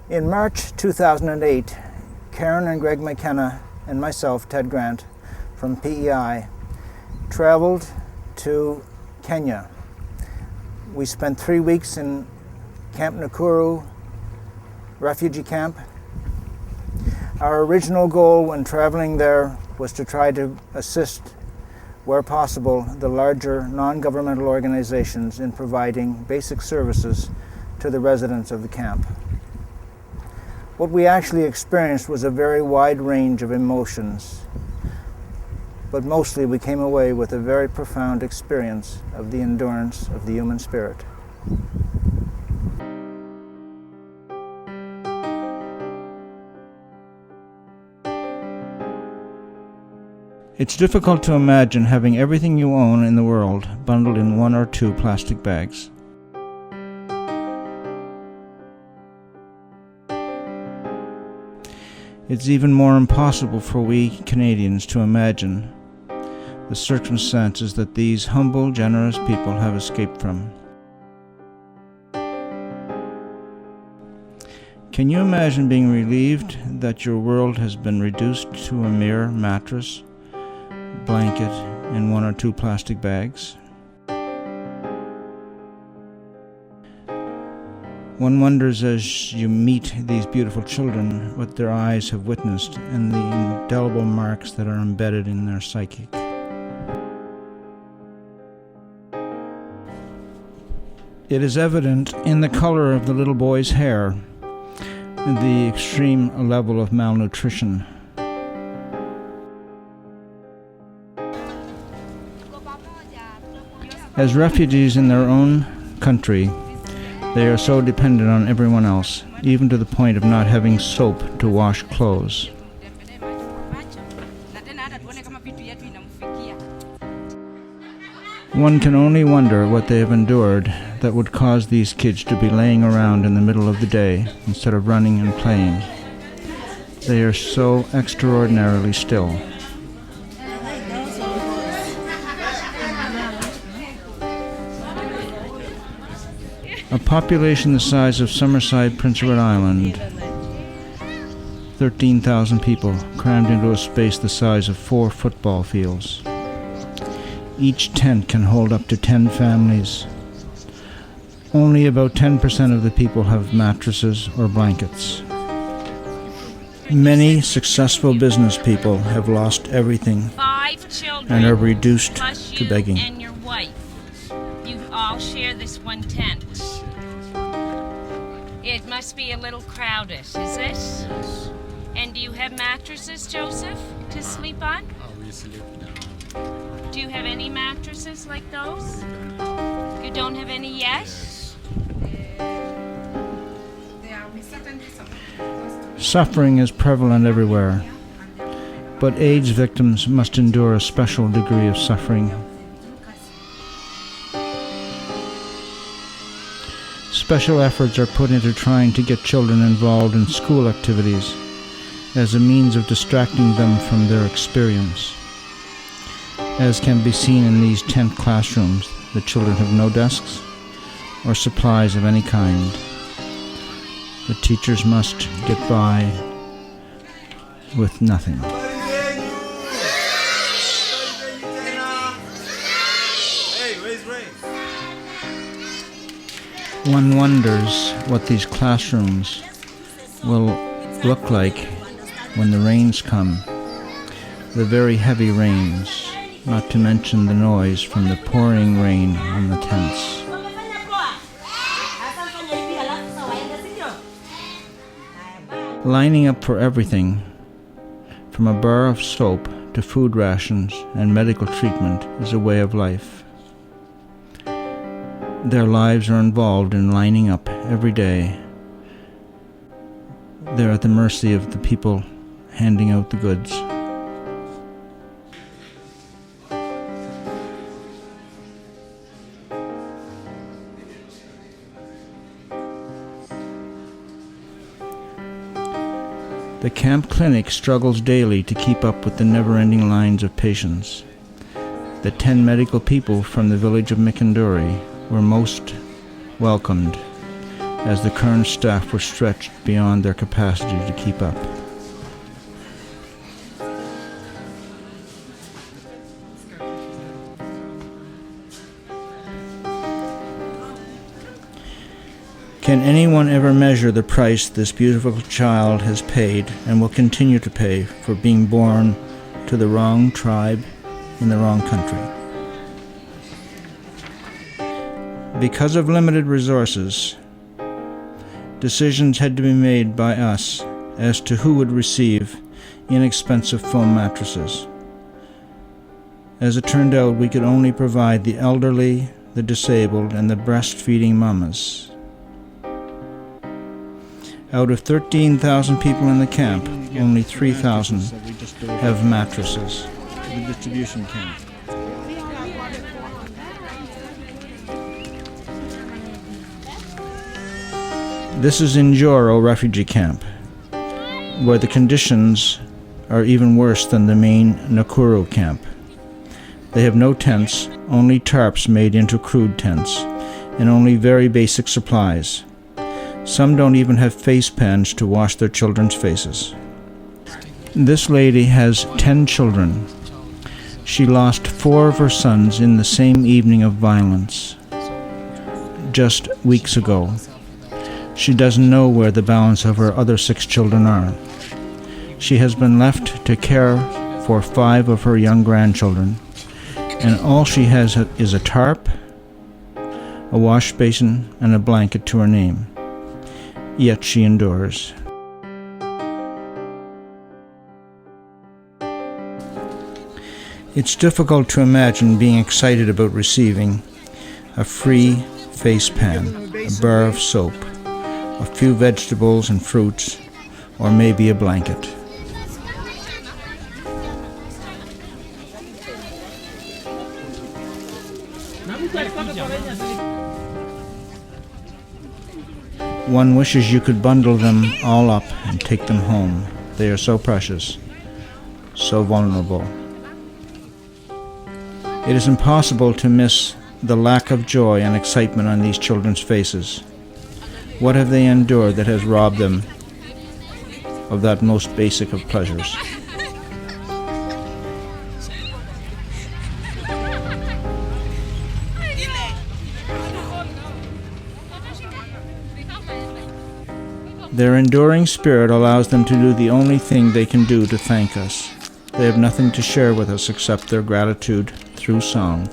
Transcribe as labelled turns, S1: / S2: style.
S1: In March 2008, Karen and Greg McKenna and myself, Ted Grant, from PEI, traveled to Kenya. We spent 3 weeks in Camp Nakuru refugee camp. Our original goal when traveling there was to try to assist, where possible, the larger non-governmental organizations in providing basic services to the residents of the camp. What we actually experienced was a very wide range of emotions, but mostly we came away with a very profound experience of the endurance of the human spirit. It's difficult to imagine having everything you own in the world bundled in 1 or 2 plastic bags. It's even more impossible for we Canadians to imagine the circumstances that these humble, generous people have escaped from. Can you imagine being relieved that your world has been reduced to a mere mattress, blanket, and 1 or 2 plastic bags? One wonders as you meet these beautiful children what their eyes have witnessed and the indelible marks that are embedded in their psyche. It is evident in the color of the little boy's hair, the extreme level of malnutrition. As refugees in their own country, they are so dependent on everyone else, even to the point of not having soap to wash clothes. One can only wonder what they have endured that would cause these kids to be laying around in the middle of the day instead of running and playing. They are so extraordinarily still. A population the size of Summerside, Prince Edward Island, 13,000 people crammed into a space the size of 4 football fields. Each tent can hold up to 10 families. Only about 10% of the people have mattresses or blankets. Many successful business people have lost everything
S2: 5 children
S1: and are reduced
S2: plus
S1: to
S2: you
S1: begging.
S2: and your wife. You all share this one tent. It must be a little crowded, is it?
S3: Yes.
S2: And do you have mattresses, Joseph, to sleep on?
S3: Oh, we sleep now.
S2: Do you have any mattresses like those? You don't have any yet?
S1: Suffering is prevalent everywhere, but AIDS victims must endure a special degree of suffering. Special efforts are put into trying to get children involved in school activities as a means of distracting them from their experience. As can be seen in these tent classrooms, the children have no desks or supplies of any kind. The teachers must get by with nothing. One wonders what these classrooms will look like when the rains come, the very heavy rains, not to mention the noise from the pouring rain on the tents. Lining up for everything, from a bar of soap to food rations and medical treatment, is a way of life. Their lives are involved in lining up every day. They're at the mercy of the people handing out the goods. The camp clinic struggles daily to keep up with the never-ending lines of patients. The 10 medical people from the village of Mikinduri were most welcomed. as the current staff were stretched beyond their capacity to keep up. Can anyone ever measure the price this beautiful child has paid and will continue to pay for being born to the wrong tribe in the wrong country? Because of limited resources, decisions had to be made by us as to who would receive inexpensive foam mattresses. As it turned out, we could only provide the elderly, the disabled, and the breastfeeding mamas. Out of 13,000 people in the camp, only 3,000 have mattresses. The distribution camp. This is in Njoro refugee camp, where the conditions are even worse than the main Nakuru camp. They have no tents, only tarps made into crude tents, and only very basic supplies. Some don't even have face pans to wash their children's faces. This lady has 10 children. She lost 4 of her sons in the same evening of violence, just weeks ago. She doesn't know where the balance of her other 6 children are. She has been left to care for 5 of her young grandchildren, and all she has is a tarp, a wash basin, and a blanket to her name. Yet she endures. It's difficult to imagine being excited about receiving a free face pan, a bar of soap, a few vegetables and fruits, or maybe a blanket. One wishes you could bundle them all up and take them home. They are so precious, so vulnerable. It is impossible to miss the lack of joy and excitement on these children's faces. What have they endured that has robbed them of that most basic of pleasures? Their enduring spirit allows them to do the only thing they can do to thank us. They have nothing to share with us except their gratitude through song.